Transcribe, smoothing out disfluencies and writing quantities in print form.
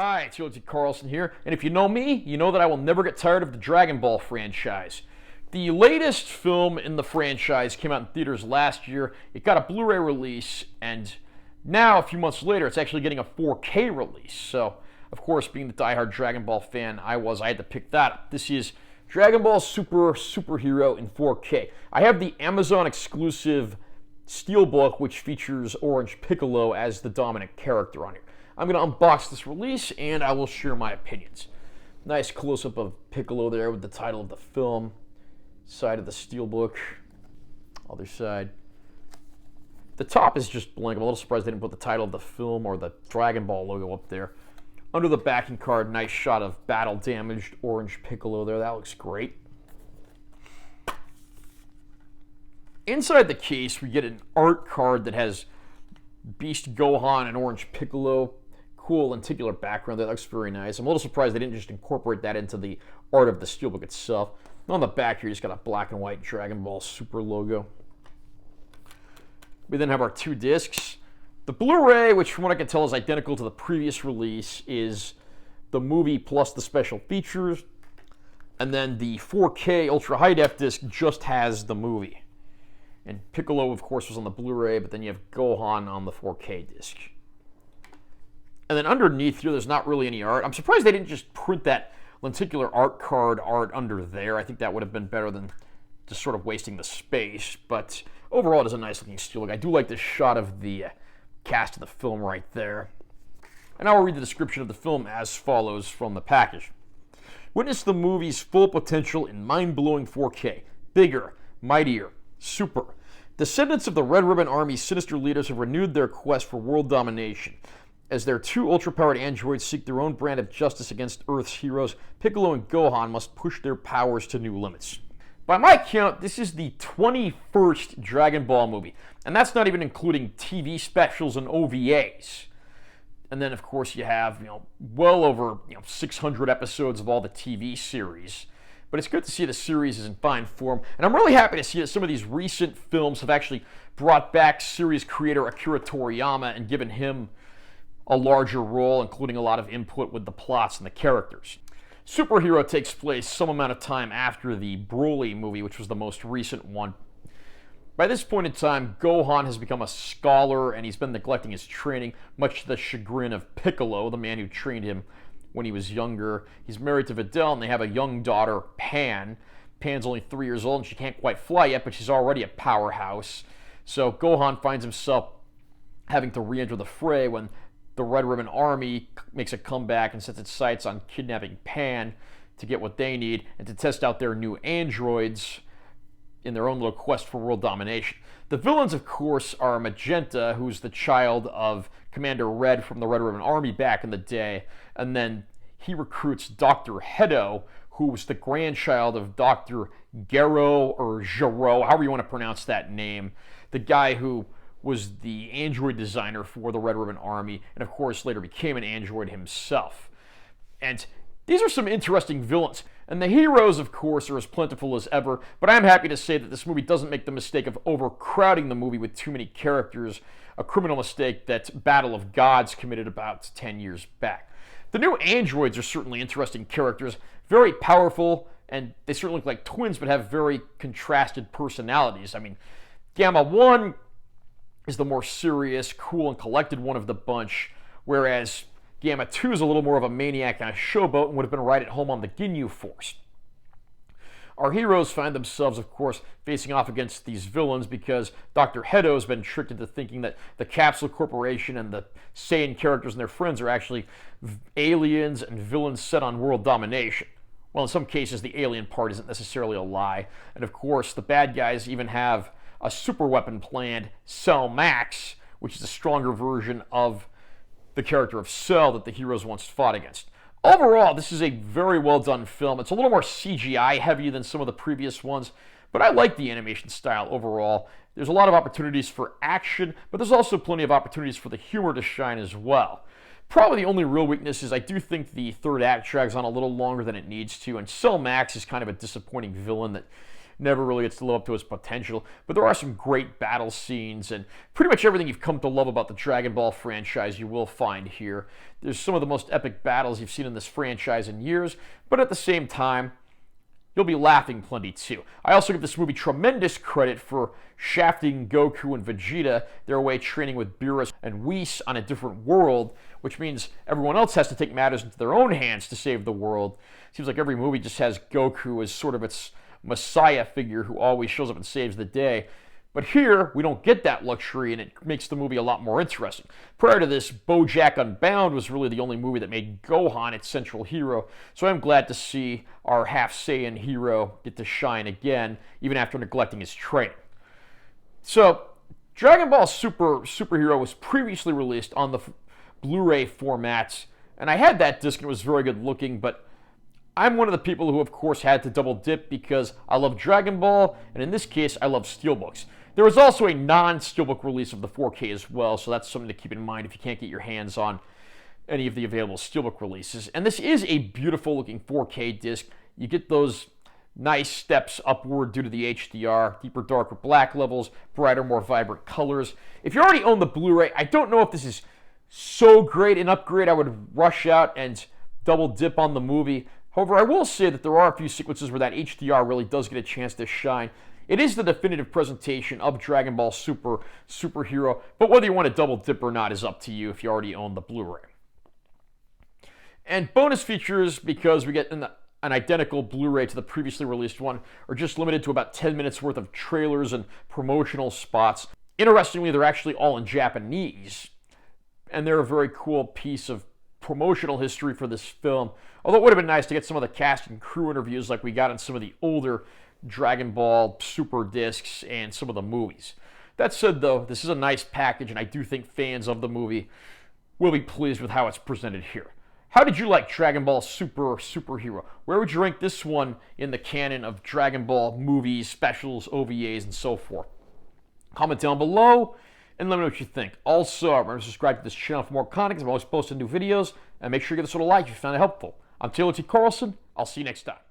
Hi, it's UHD Carlson here, and if you know me, you know that I will never get tired of the Dragon Ball franchise. The latest film in the franchise came out in theaters last year. It got a Blu-ray release, and now, a few months later, it's actually getting a 4K release. So, of course, being the diehard Dragon Ball fan I had to pick that up. This is Dragon Ball Superhero in 4K. I have the Amazon exclusive Steelbook, which features Orange Piccolo as the dominant character on here. I'm going to unbox this release, and I will share my opinions. Nice close-up of Piccolo there with the title of the film. Side of the Steelbook. Other side. The top is just blank. I'm a little surprised they didn't put the title of the film or the Dragon Ball logo up there. Under the backing card, nice shot of battle-damaged Orange Piccolo there. That looks great. Inside the case, we get an art card that has Beast Gohan and Orange Piccolo. Cool lenticular background. That looks very nice. I'm a little surprised they didn't just incorporate that into the art of the Steelbook itself. On the back here, you just got a black and white Dragon Ball Super logo. We then have our two discs. The Blu-ray, which from what I can tell is identical to the previous release, is the movie plus the special features. And then the 4K Ultra High Def disc just has the movie. And Piccolo, of course, was on the Blu-ray, but then you have Gohan on the 4K disc. And then underneath here, there's not really any art. I'm surprised they didn't just print that lenticular art card art under there. I think that would have been better than just sort of wasting the space. But overall, it is a nice looking Steelbook. I do like the shot of the cast of the film right there. And I will read the description of the film as follows from the package. Witness the movie's full potential in mind-blowing 4K. Bigger, mightier, super. Descendants of the Red Ribbon Army's sinister leaders have renewed their quest for world domination. As their two ultra-powered androids seek their own brand of justice against Earth's heroes, Piccolo and Gohan must push their powers to new limits. By my count, this is the 21st Dragon Ball movie, and that's not even including TV specials and OVAs. And then, of course, you have well over 600 episodes of all the TV series. But it's good to see the series is in fine form, and I'm really happy to see that some of these recent films have actually brought back series creator Akira Toriyama and given him a larger role, including a lot of input with the plots and the characters. Superhero takes place some amount of time after the Broly movie, which was the most recent one. By this point in time, Gohan has become a scholar, and he's been neglecting his training, much to the chagrin of Piccolo, the man who trained him when he was younger. He's married to Videl, and they have a young daughter, Pan. Pan's only 3 years old, and she can't quite fly yet, but she's already a powerhouse. So Gohan finds himself having to re-enter the fray when the Red Ribbon Army makes a comeback and sets its sights on kidnapping Pan to get what they need and to test out their new androids in their own little quest for world domination. The villains, of course, are Magenta, who's the child of Commander Red from the Red Ribbon Army back in the day, and then he recruits Dr. Hedo, who was the grandchild of Dr. Gero or Gero, however you want to pronounce that name, the guy who was the android designer for the Red Ribbon Army, and of course later became an android himself. And these are some interesting villains. And the heroes, of course, are as plentiful as ever, but I'm happy to say that this movie doesn't make the mistake of overcrowding the movie with too many characters, a criminal mistake that Battle of Gods committed about 10 years back. The new androids are certainly interesting characters, very powerful, and they certainly look like twins, but have very contrasted personalities. I mean, Gamma 1 is the more serious, cool, and collected one of the bunch, whereas Gamma 2 is a little more of a maniac and a showboat and would have been right at home on the Ginyu Force. Our heroes find themselves, of course, facing off against these villains because Dr. Hedo has been tricked into thinking that the Capsule Corporation and the Saiyan characters and their friends are actually aliens and villains set on world domination. Well, in some cases, the alien part isn't necessarily a lie. And of course, the bad guys even have a super weapon planned, Cell Max, which is a stronger version of the character of Cell that the heroes once fought against. Overall, this is a very well done film. It's a little more CGI heavy than some of the previous ones, but I like the animation style overall. There's a lot of opportunities for action, but there's also plenty of opportunities for the humor to shine as well. Probably the only real weakness is I do think the third act drags on a little longer than it needs to, and Cell Max is kind of a disappointing villain that never really gets to live up to its potential. But there are some great battle scenes, and pretty much everything you've come to love about the Dragon Ball franchise you will find here. There's some of the most epic battles you've seen in this franchise in years, but at the same time, you'll be laughing plenty too. I also give this movie tremendous credit for shafting Goku and Vegeta their way training with Beerus and Whis on a different world, which means everyone else has to take matters into their own hands to save the world. Seems like every movie just has Goku as sort of its messiah figure who always shows up and saves the day. But here, we don't get that luxury, and it makes the movie a lot more interesting. Prior to this, BoJack Unbound was really the only movie that made Gohan its central hero, so I'm glad to see our half-Saiyan hero get to shine again, even after neglecting his training. So, Dragon Ball Superhero was previously released on the Blu-ray formats, and I had that disc and it was very good looking, but I'm one of the people who, of course, had to double dip because I love Dragon Ball, and in this case, I love Steelbooks. There was also a non-Steelbook release of the 4K as well, so that's something to keep in mind if you can't get your hands on any of the available Steelbook releases. And this is a beautiful-looking 4K disc. You get those nice steps upward due to the HDR, deeper, darker black levels, brighter, more vibrant colors. If you already own the Blu-ray, I don't know if this is so great an upgrade I would rush out and double dip on the movie. However, I will say that there are a few sequences where that HDR really does get a chance to shine. It is the definitive presentation of Dragon Ball Superhero, but whether you want to double dip or not is up to you if you already own the Blu-ray. And bonus features, because we get an identical Blu-ray to the previously released one, are just limited to about 10 minutes worth of trailers and promotional spots. Interestingly, they're actually all in Japanese, and they're a very cool piece of promotional history for this film. Although it would have been nice to get some of the cast and crew interviews like we got in some of the older Dragon Ball Super discs and some of the movies. That said, though, this is a nice package, and I do think fans of the movie will be pleased with how it's presented here. How did you like Dragon Ball Superhero? Where would you rank this one in the canon of Dragon Ball movies, specials, OVAs, and so forth? Comment down below and let me know what you think. Also, remember to subscribe to this channel for more content because I'm always posting new videos, and make sure you give this one a like if you found it helpful. I'm Taylor T. Carlson. I'll see you next time.